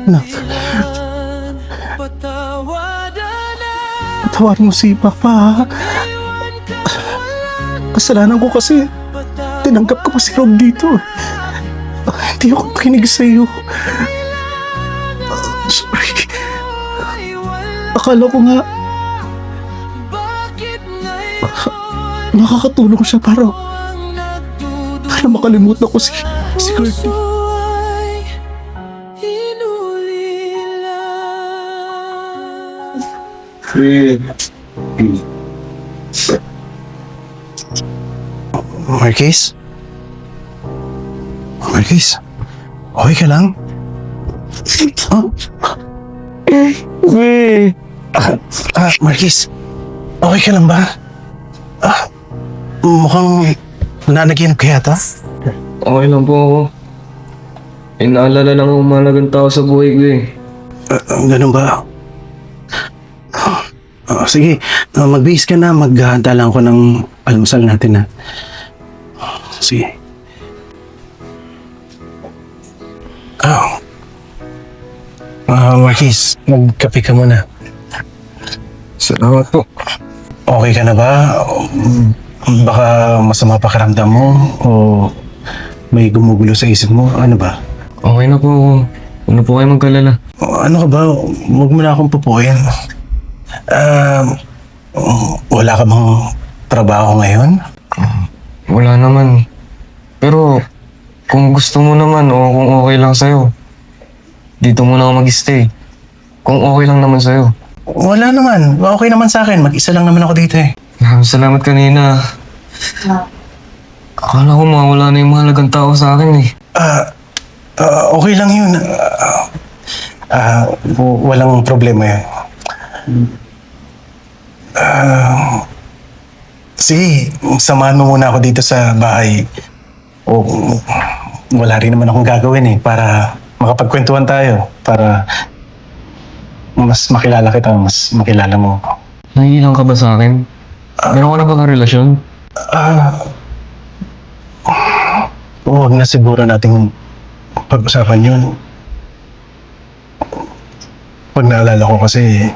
Anak, patawarin mo si Papa, ha? Kasalanan ko kasi tinanggap ko pa si Rob dito. Hindi ako pakinig sa'yo. Sorry. Akala ko nga makakatulong siya para makalimutan ko si Courtney. Marquez? Marquez? Okay ka lang? Marquez? Okay ka lang ba? Mukhang nanaginip ka yata. Okay lang po ako. Inaalala lang ang mahalagang tao sa buhay ko eh. Ganun ba? Sige, magbihis ka na. Maghahanda lang ako ng almusal natin, ha? Sige. Marquez, magkape ka muna. Salamat po. Okay ka na ba? Baka masama pakiramdam mo o may gumugulo sa isip mo? Ano ba? Okay na po ako. Ano po kayo magkalala? Ano ka ba? Huwag mo na akong pupuin. Wala ka bang trabaho ngayon? Wala naman. Pero kung gusto mo naman o kung okay lang sa'yo, dito muna ako mag-stay. Kung okay lang naman sa'yo. Wala naman. Okay naman sa akin. Mag-isa lang naman ako dito eh. Salamat kanina. Akala ko mawala na yung mahalagang tao sa akin eh. Okay lang yun. Walang problema yun. Sige, samahan mo muna ako dito sa bahay. Wala rin naman akong gagawin eh para makapagkwentuhan tayo. Para mas makilala kita, mas makilala mo ako. Nangilang ka ba sa akin? Meron ka na bang relasyon? Huwag na siguro nating pag-usapan yun. Pag naalala ko kasi,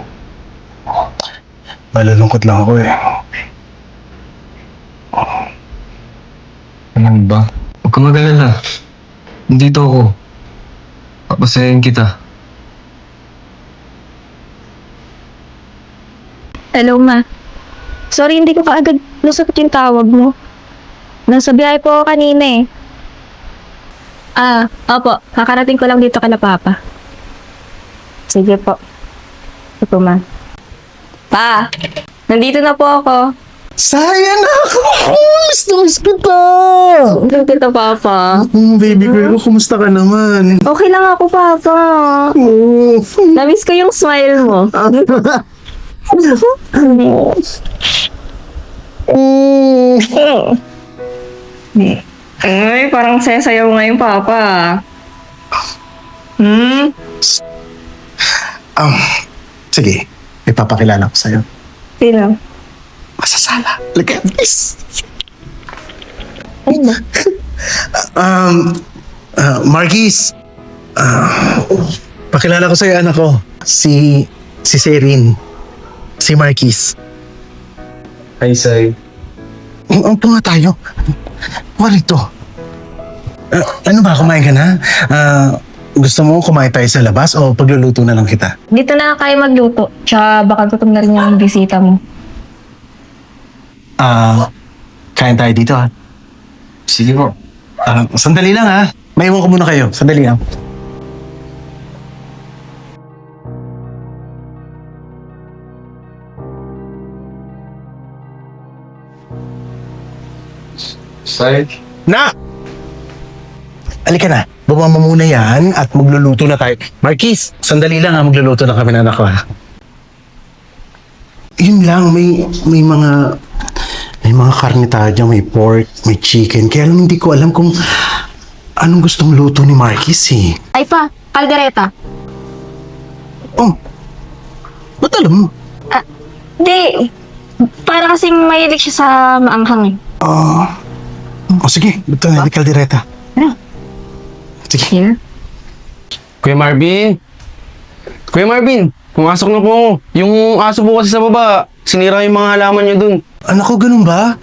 malulungkot lang ako eh. Ano ba? Huwag ka mag-alala. Nandito ako. Papasayain kita. Hello, ma. Sorry, hindi ko kaagad nasagot yung tawag mo. Nasa biyahe po ako kanina eh. Opo. Kakarating ko lang dito kala Papa. Sige po. Ito, ma. Pa, nandito na po ako. Sayang ako! Miss kita! Nandito kita, Papa. Baby girl ko, kumusta ka naman? Okay lang ako, Papa. Namiss ko yung smile mo. Ay, parang sayaw ngayon, Papa. Sige, ipapakilala ko sa'yo. Sino? Masasala. Look at this. Ano? Marquis. Pakilala ko sa'yo anak ko. Si Serin. Si Marquis. Hi, Sai. Upo nga tayo. What ito? Ano ba, kumain ka na? Gusto mo kumain tayo sa labas o pagluluto na lang kita? Dito na kayo magluto. Tsaka baka gutom na rin yung bisita mo. Kain tayo dito ha. Sige po. Sandali lang ha. Maiwan ko muna kayo. Sandali lang. Sai? Na! Halika na. Bumama muna yan at magluluto na tayo. Marquis, sandali lang ha. Magluluto na kami ng anak ko ha. Yun lang. May mga karne tayo dyan. May pork, may chicken. Kaya lang hindi ko alam kung anong gustong luto ni Marquis eh. Ay pa, kaldereta. Oh, ba't alam mo? Di, para kasing mahilig siya sa maanghang eh. Sige, ito na, kaldereta. Ano? Sige. Here? Kuya Marvin! Kuya Marvin! Pumasok na po. Yung aso po kasi sa baba, sinira yung mga halaman niya dun. Anak ko, ganun ba?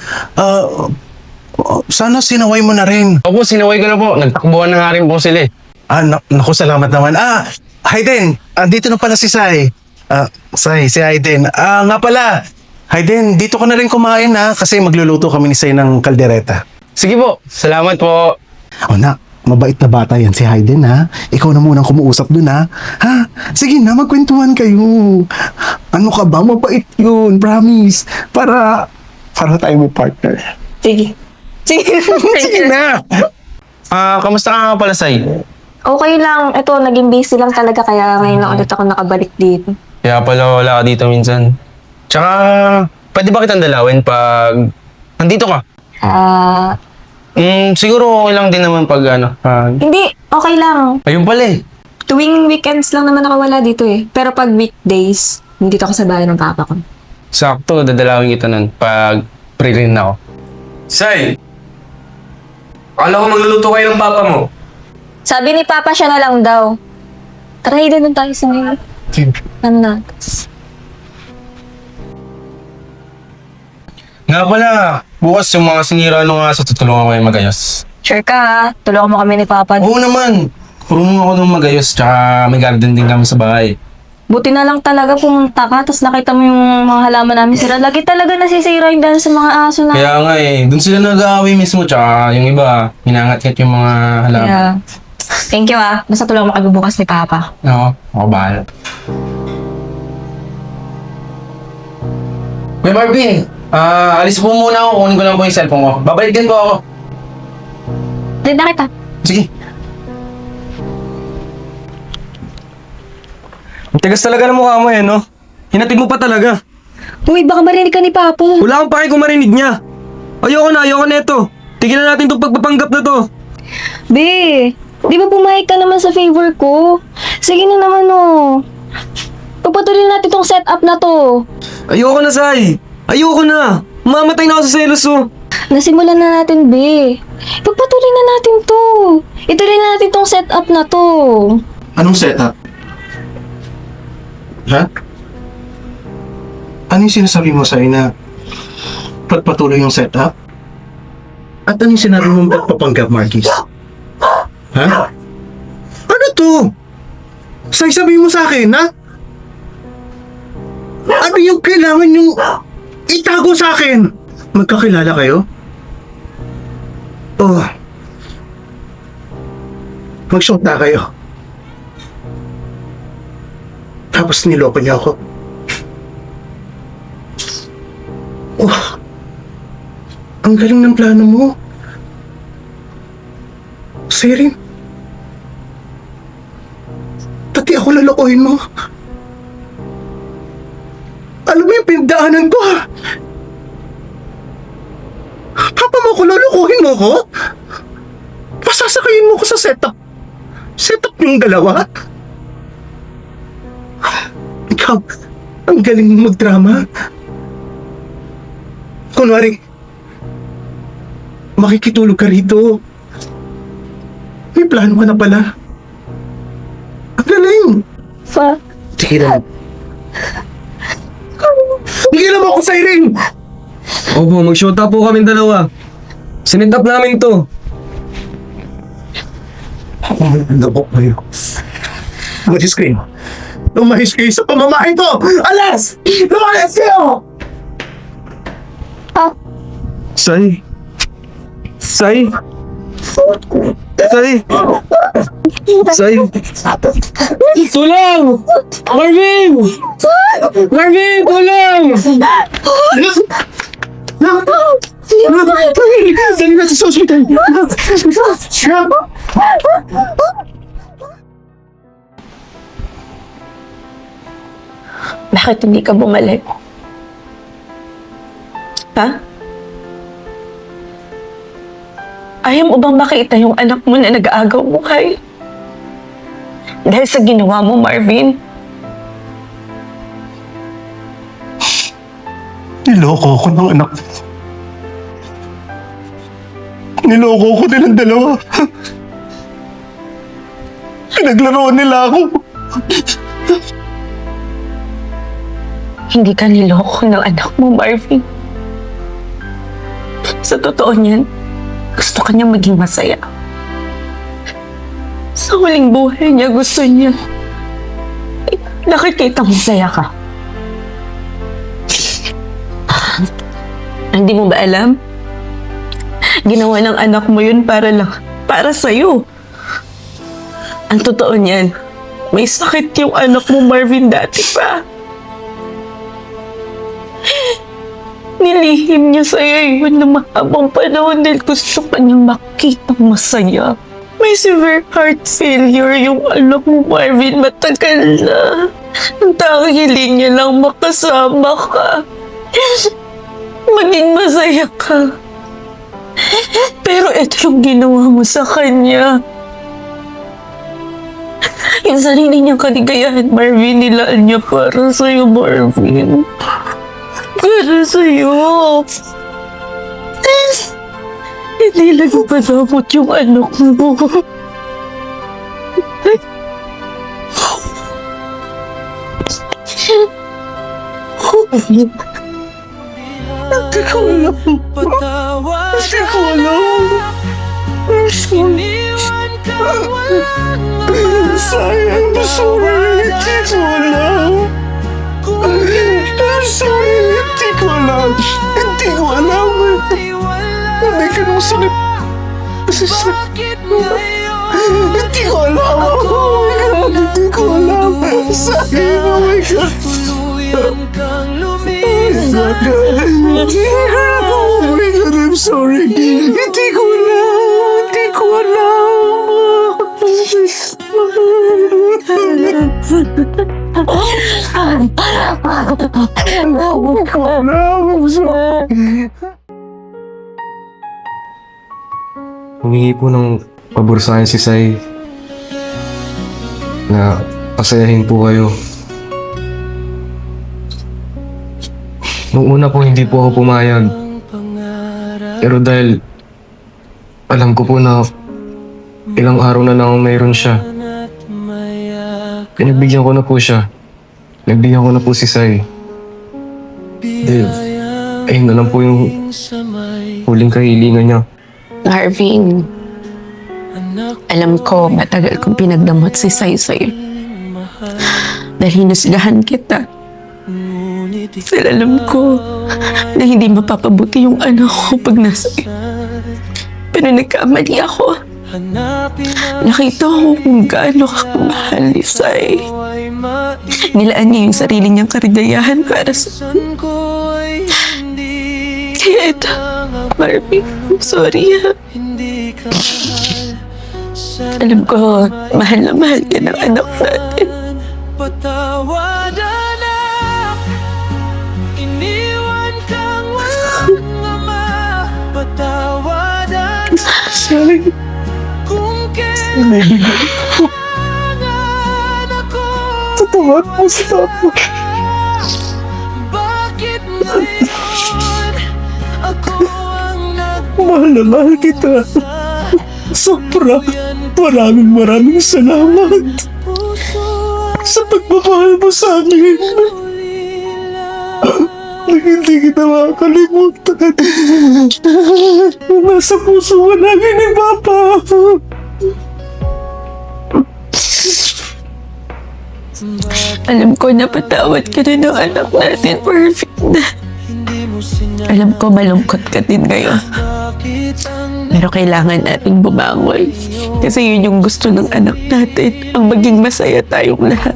Sana sinaway mo na rin. Opo, sinaway ko na po. Nagtakbuhan na nga rin po sila eh. Naku, salamat naman. Hayden, andito na pala si Sai. Sai, si Hayden. Nga pala, Hayden, dito ka na rin kumain ha, kasi magluluto kami ni Sai ng kaldereta. Sige po, salamat po. Nak, mabait na bata yan si Hayden ha. Ikaw na munang kumuusap dun ha. Ha? Sige na, magkwentuhan kayo. Ano ka ba? Mabait yun, promise. Para tayo may partner. Sige. Sige. Sige na! Kamusta ka nga pala, Sai? Okay lang. Ito, naging busy lang talaga kaya ngayon na ulit ako nakabalik dito. Kaya pala wala ka dito minsan. Tsaka, pwede ba kitang dalawin pag nandito ka? Siguro okay lang din naman pag Hindi. Okay lang. Ayun pala eh. Tuwing weekends lang naman nakawala dito eh. Pero pag weekdays, nandito ako sa bahay ng papa ko. Sakto, dadalawin kita nun pag pre-rin na ako. Sai! Akala ko magluluto kayo ng papa mo. Sabi ni papa siya na lang daw. Tara, doon tayo sa ngayon. Nanas. Nga pala, bukas yung mga sinira nung aso, tutulungan ko yung magayos. Sure ka ha? Tulungan mo kami ni papa. Oo naman. Marunong ako nung magayos, tsaka may garden din kami sa bahay. Buti na lang talaga pumunta ka, tapos nakita mo yung mga halaman namin sila. Lagi talaga nasisira yung dahil sa mga aso na. Kaya nga eh, dun sila nag-aaway mismo, tsaka yung iba, hinangat-ngat yung mga halaman. Yeah. Thank you ah. Basta tulungan mo kami bukas ni papa. Oo, ako bahala. Kuya Marvin, alis po muna ako, kunin ko lang po yung cellphone ko. Babalik din po ako. Din na kita. Sige. Ang tigas talaga ng mukha mo eh, no? Hinatid mo pa talaga. Uy, baka marinig ka ni papa. Wala akong pake kung marinig niya. Ayoko na ito. Tigilan natin itong pagpapanggap na to. Be, di ba pumayag ka naman sa favor ko? Sige na naman oh. Pagpatuloy natin tong setup na to. Ayoko na, Sai. Ayoko na. Mamatay na ako sa selos, oh. Nasimulan na natin, Be. Pagpatuloy na natin to. Ituloy na natin tong setup na to. Anong setup? Ha? Ano yung sinasabi mo sa'yo na pagpatuloy yung setup? At ano yung sinabi mong pagpapanggap, Marquis? Ha? Ano to? Sabi mo sa akin, ha? Ano yung kailangan yung itago sa akin? Magkakilala kayo? Oh. Mag-shot na kayo. Tapos niloko niya ako. Oh. Ang galing ng plano mo. Sirin. Pati ako lalokohin mo. Alam mo yung pinagdaanan ko, ha? Papa mo ako, lulukuhin mo ko? Pasasakayin mo ko sa setup. Setup yung dalawa? Ikaw, ang galing mo magdrama. Kunwari, makikitulog ka rito. May plano ka na pala. Ang galing. Pa. Tigilan. Tigilan mo ako, Siren! Opo, mag-shota po kami dalawa. Sinintap namin to. Nabok kayo. Umayos kayo. Umayos kayo sa pamamahay ko! Alas! Lumayas kayo! Sai. Sai. Sai. Sai. Tulong! Marvin! Marvin, tulong! Dali natin sa hospital! Bakit hindi ka bumalik? Ha? Ayaw mo bang makita yung anak mo na nag-aagaw buhay? Dahil sa ginawa mo, Marvin. Niloko ko ng anak ko. Niloko ko nilang dalawa. Pinaglaro nila ako. Hindi ka niloko ng anak mo, Marvin. Sa totoo niyan, gusto ka niya maging masaya. Sa huling buhay niya, gusto niya. Nakikita masaya ka. Hindi mo ba alam? Ginawa ng anak mo yun para sa'yo. Ang totoo niyan, may sakit yung anak mo, Marvin, dati pa. Nilihim niya sa'yo yun na mahabang panahon dahil gusto ka niyang makitang masaya. May severe heart failure yung anak mo, Marvin, matagal na. Ang tanging hiling niya lang makasama ka. Maging masaya ka. Pero ito yung ginawa mo sa kanya. Yung sarili niyang kaligayahan, Marvin, nilaan niya para sa'yo, Marvin. Para sa'yo. Hindi lang padamot yung anak mo. Hindi ko alam. Hindi ko alam. Sayang, sorry. Hindi ko alam. Sorry, hindi ko alam. Hindi ko alam. Hindi ka nung sinip. Hindi ko alam. Hindi ko alam. Sayang, oh my God. Oh my God, I'm sorry. Hindi ko alam. Hindi ko Humingi po ng pabor sa akin si Sai na pasayahin po kayo. Nung una po hindi po ako pumayag. Pero dahil alam ko po na ilang araw na lang mayroon siya, pinagbigyan ko na po siya. Nagbigyan ko na po si Sai. Dahil ayun na lang po yung huling kahilingan niya. Marvin, alam ko matagal kong pinagdamot si Sai sa'yo. Dahil hinusgahan kita. Dahil alam ko na hindi mapapabuti yung anak ko pag nasa iyo. Pero nagkamali ako. Nakita ko kung gaano ka kumahal ni Sai. Nilaan niya yung sarili niyang karigayahan para sa akin. Kaya ito, Marvin, sorry ha. Alam ko, mahal na mahal ka ng anak natin. Sorry. Naibigan ko. Tatawa mo sa tapo. Mahal na mahal kita. Sobra. Maraming salamat sa pagmamahal mo sa akin. Hindi kita makakalimutan. Nasa puso ka namin ni Papa. Alam ko napatawad ka na ng anak natin, Marvin. Alam ko malungkot ka din ngayon. Pero kailangan nating bumangon. Kasi yun yung gusto ng anak natin, ang maging masaya tayong lahat.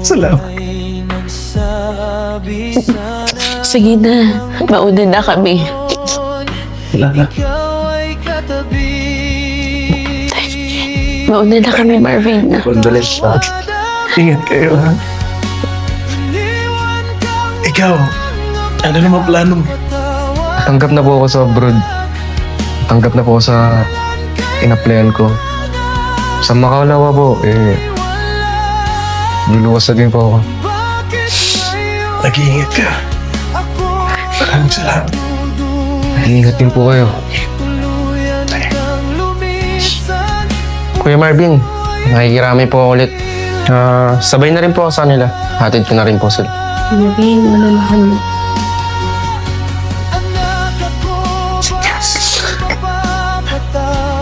Salamat. Sige na, mauna na kami. Wala na. Mauna na kami, Marvin. Condolence na. Ingat kayo, ha? Ikaw, ano naman plano mo? Tanggap na po ako sa abroad. Tanggap na po ako sa in-applyan ko. Sa Makalawa po, luluwas na din po ako. Nag-iingat ka. Maraming salamat. Ingat din po kayo. Kuya Marvin, nakikirami po ako ulit. Sabay na rin po ako sa kanila. Hatid ko na rin po sila. Marvin, malalahan mo.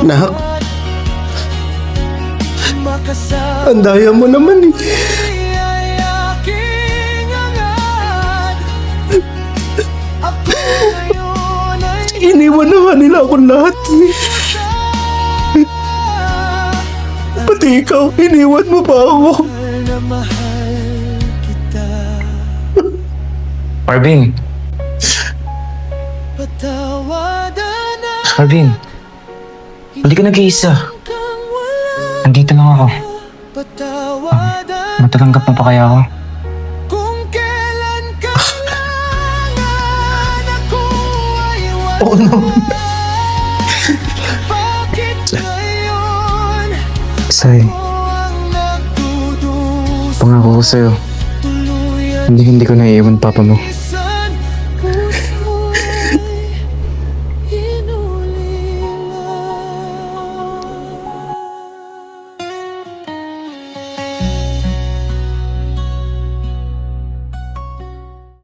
Nak, ang daya mo naman eh. Iniwan na nga nila akong lahat eh. Pati ikaw, iniwan mo pa ako. Marvin! Marvin! Hindi ka nag-iisa. Nandito lang ako. Matatanggap mo pa kaya ako? Oo naman. Say, pangako ko sa'yo. Hindi ko naiiwan papa mo.